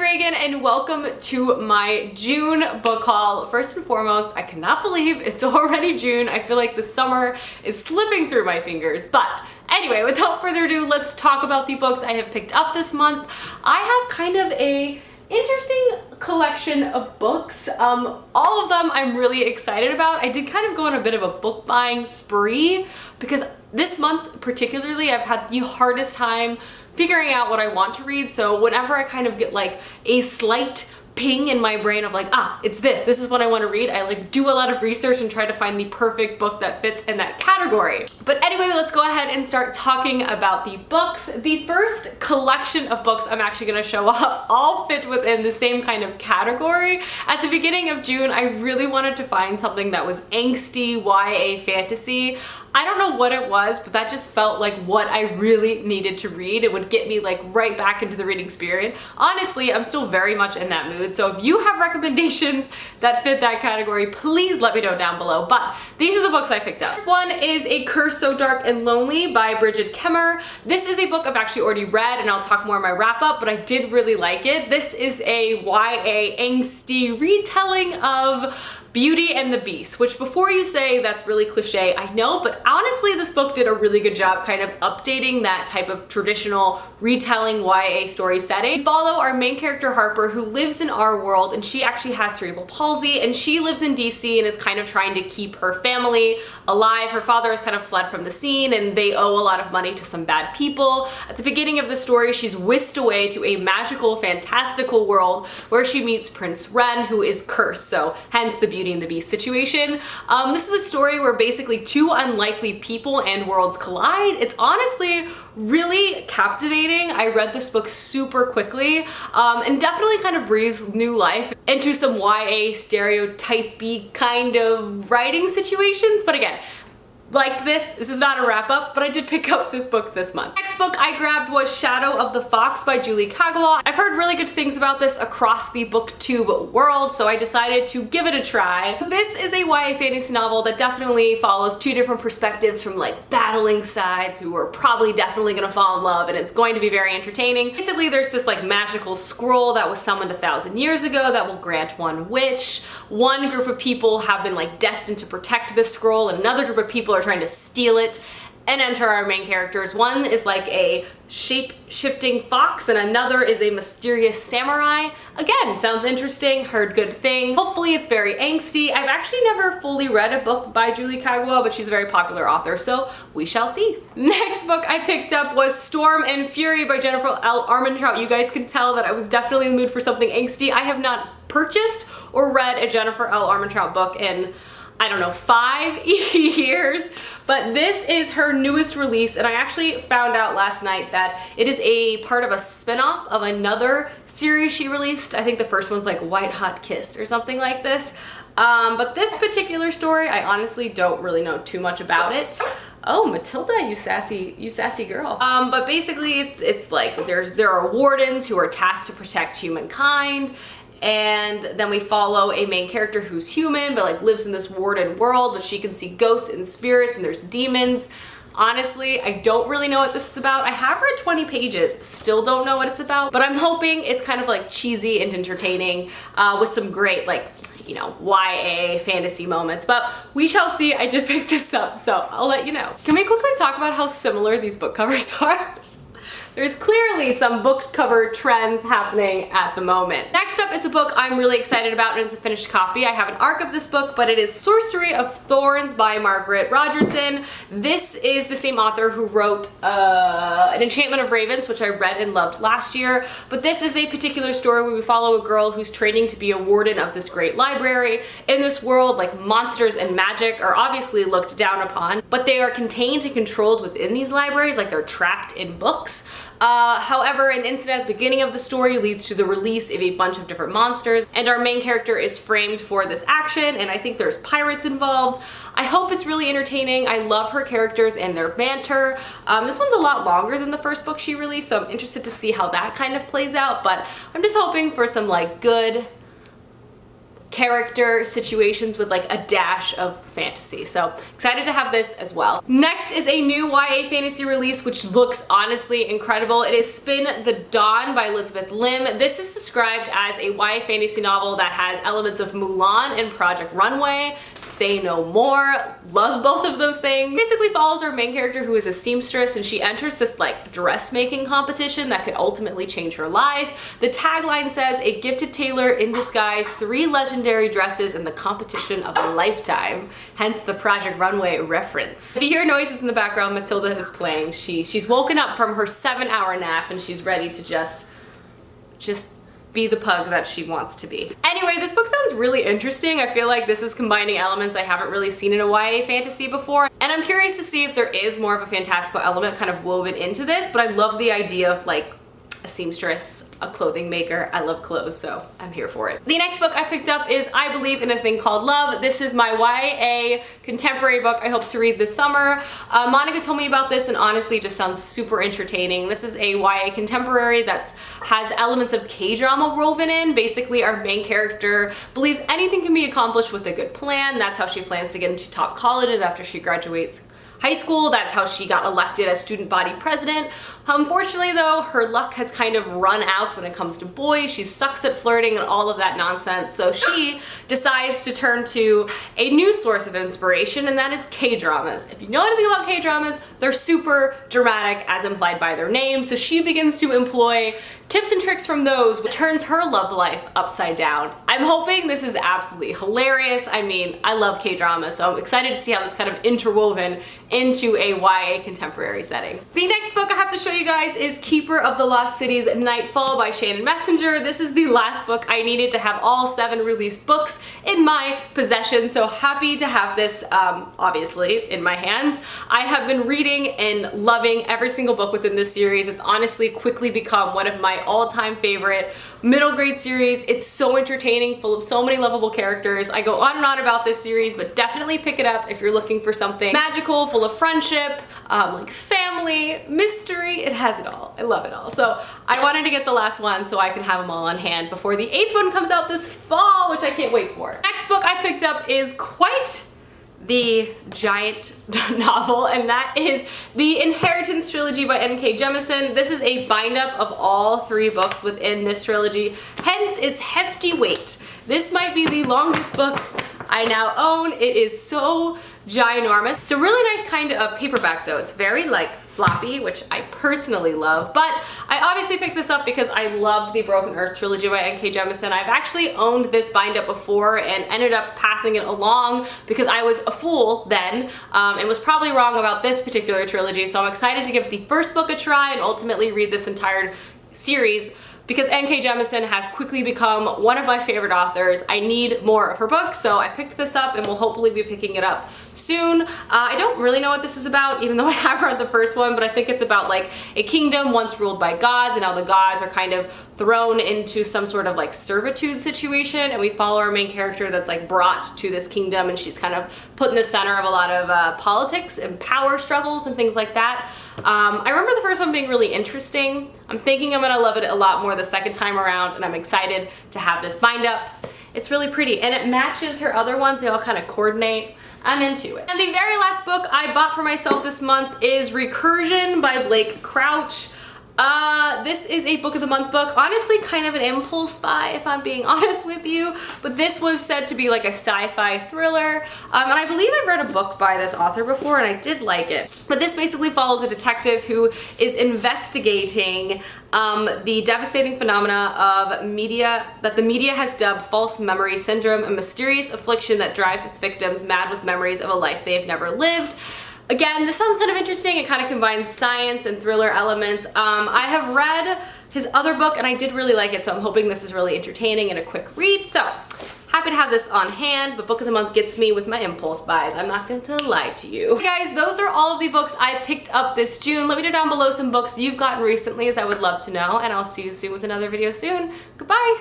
Reagan and welcome to my June book haul. First and foremost, I cannot believe it's already June. I feel like the summer is slipping through my fingers, but anyway, without further ado, let's talk about the books I have picked up this month. I have kind of a interesting collection of books. All of them I'm really excited about. I did kind of go on a bit of a book buying spree because this month particularly I've had the hardest time figuring out what I want to read. So whenever I kind of get like a slight ping in my brain of like, it's this is what I want to read, I like do a lot of research and try to find the perfect book that fits in that category. But anyway, let's go ahead and start talking about the books. The first collection of books I'm actually going to show off all fit within the same kind of category. At the beginning of June, I really wanted to find something that was angsty YA fantasy. I don't know what it was, but that just felt like what I really needed to read. It would get me like right back into the reading spirit. Honestly, I'm still very much in that mood. So if you have recommendations that fit that category, please let me know down below. But these are the books I picked up. This one is A Curse So Dark and Lonely by Bridget Kemmer. This is a book I've actually already read and I'll talk more in my wrap up, but I did really like it. This is a YA angsty retelling of Beauty and the Beast, which before you say that's really cliche, I know, but honestly this book did a really good job kind of updating that type of traditional retelling YA story setting. We follow our main character Harper, who lives in our world, and she actually has cerebral palsy, and she lives in DC and is kind of trying to keep her family alive. Her father has kind of fled from the scene and they owe a lot of money to some bad people. At the beginning of the story, she's whisked away to a magical, fantastical world where she meets Prince Ren, who is cursed, so hence the Beauty and the Beast situation. This is a story where basically two unlikely people and worlds collide. It's honestly really captivating. I read this book super quickly and definitely kind of breathes new life into some YA stereotypey kind of writing situations. But again, like this is not a wrap up, but I did pick up this book this month. Next book I grabbed was Shadow of the Fox by Julie Kagawa. I've heard really good things about this across the booktube world, so I decided to give it a try. This is a YA fantasy novel that definitely follows two different perspectives from like battling sides who are probably definitely gonna fall in love, and it's going to be very entertaining. Basically there's this like magical scroll that was summoned 1,000 years ago that will grant one wish. One group of people have been like destined to protect this scroll, and another group of people are trying to steal it and enter our main characters. One is like a shape-shifting fox and another is a mysterious samurai. Again, sounds interesting, heard good things. Hopefully it's very angsty. I've actually never fully read a book by Julie Kagawa, but she's a very popular author, so we shall see. Next book I picked up was Storm and Fury by Jennifer L. Armentrout. You guys can tell that I was definitely in the mood for something angsty. I have not purchased or read a Jennifer L. Armentrout book in, I don't know, 5 years, but this is her newest release, and I actually found out last night that it is a part of a spin-off of another series she released. I think the first one's like White Hot Kiss or something like this. But this particular story, I honestly don't really know too much about it. Oh, Matilda, you sassy girl. But basically it's like there are wardens who are tasked to protect humankind, and then we follow a main character who's human but like lives in this warden world, but she can see ghosts and spirits and there's demons. Honestly, I don't really know what this is about. I have read 20 pages, still don't know what it's about, but I'm hoping it's kind of like cheesy and entertaining with some great like, you know, YA fantasy moments, but we shall see. I did pick this up, so I'll let you know. Can we quickly talk about how similar these book covers are? There's clearly some book cover trends happening at the moment. Next up is a book I'm really excited about, and it's a finished copy. I have an ARC of this book, but it is Sorcery of Thorns by Margaret Rogerson. This is the same author who wrote An Enchantment of Ravens, which I read and loved last year, but this is a particular story where we follow a girl who's training to be a warden of this great library. In this world, like monsters and magic are obviously looked down upon, but they are contained and controlled within these libraries, like they're trapped in books. However, an incident at the beginning of the story leads to the release of a bunch of different monsters, and our main character is framed for this action, and I think there's pirates involved. I hope it's really entertaining. I love her characters and their banter. This one's a lot longer than the first book she released, so I'm interested to see how that kind of plays out, but I'm just hoping for some like good character situations with like a dash of fantasy. So excited to have this as well. Next is a new YA fantasy release which looks honestly incredible. It is Spin the Dawn by Elizabeth Lim. This is described as a YA fantasy novel that has elements of Mulan and Project Runway. Say no more. Love both of those things. Basically follows our main character who is a seamstress, and she enters this like dressmaking competition that could ultimately change her life. The tagline says, "A gifted tailor in disguise, 3 legendary dresses in the competition of a lifetime." Hence the Project Runway reference. If you hear noises in the background, Matilda is playing. She's woken up from her 7-hour nap and she's ready to just be the pug that she wants to be. Anyway, this book sounds really interesting. I feel like this is combining elements I haven't really seen in a YA fantasy before, and I'm curious to see if there is more of a fantastical element kind of woven into this, but I love the idea of like a seamstress, a clothing maker. I love clothes, so I'm here for it. The next book I picked up is I Believe in a Thing Called Love. This is my YA contemporary book I hope to read this summer. Monica told me about this and honestly just sounds super entertaining. This is a YA contemporary that has elements of K-drama woven in. Basically, our main character believes anything can be accomplished with a good plan. That's how she plans to get into top colleges after she graduates high school. That's how she got elected as student body president. Unfortunately though, her luck has kind of run out when it comes to boys. She sucks at flirting and all of that nonsense. So she decides to turn to a new source of inspiration, and that is K-dramas. If you know anything about K-dramas, they're super dramatic as implied by their name. So she begins to employ tips and tricks from those, which turns her love life upside down. I'm hoping this is absolutely hilarious. I mean, I love K-drama, so I'm excited to see how this kind of interwoven into a YA contemporary setting. The next book I have to show you guys is Keeper of the Lost Cities Nightfall by Shannon Messenger. This is the last book I needed to have all 7 released books in my possession, so happy to have this obviously in my hands. I have been reading and loving every single book within this series. It's honestly quickly become one of my all-time favorite middle grade series. It's so entertaining, full of so many lovable characters. I go on and on about this series, but definitely pick it up if you're looking for something magical, full of friendship, like family, mystery. It has it all. I love it all. So I wanted to get the last one so I can have them all on hand before the 8th one comes out this fall, which I can't wait for. Next book I picked up is quite the giant novel, and that is the Inheritance trilogy by N.K. Jemisin. This is a bind-up of all 3 books within this trilogy, hence its hefty weight. This might be the longest book I now own. It is so ginormous. It's a really nice kind of paperback though. It's very like floppy, which I personally love, but I obviously picked this up because I loved the Broken Earth trilogy by N.K. Jemisin. I've actually owned this bind-up before and ended up passing it along because I was a fool then and was probably wrong about this particular trilogy, so I'm excited to give the first book a try and ultimately read this entire series because N.K. Jemisin has quickly become one of my favorite authors. I need more of her books, so I picked this up and will hopefully be picking it up soon. I don't really know what this is about, even though I have read the first one, but I think it's about like a kingdom once ruled by gods, and how the gods are kind of thrown into some sort of like servitude situation, and we follow our main character that's like brought to this kingdom, and she's kind of put in the center of a lot of politics and power struggles and things like that. I remember the first one being really interesting. I'm thinking I'm gonna love it a lot more the second time around, and I'm excited to have this bind up. It's really pretty, and it matches her other ones. They all kind of coordinate. I'm into it. And the very last book I bought for myself this month is Recursion by Blake Crouch. This is a book of the month book. Honestly, kind of an impulse buy if I'm being honest with you, but this was said to be like a sci-fi thriller, and I believe I've read a book by this author before and I did like it. But this basically follows a detective who is investigating the devastating phenomena of that the media has dubbed false memory syndrome, a mysterious affliction that drives its victims mad with memories of a life they have never lived. Again, this sounds kind of interesting. It kind of combines science and thriller elements. I have read his other book and I did really like it, so I'm hoping this is really entertaining and a quick read. So happy to have this on hand, but book of the month gets me with my impulse buys. I'm not going to lie to you. Okay, guys, those are all of the books I picked up this June. Let me know down below some books you've gotten recently, as I would love to know, and I'll see you soon with another video soon. Goodbye.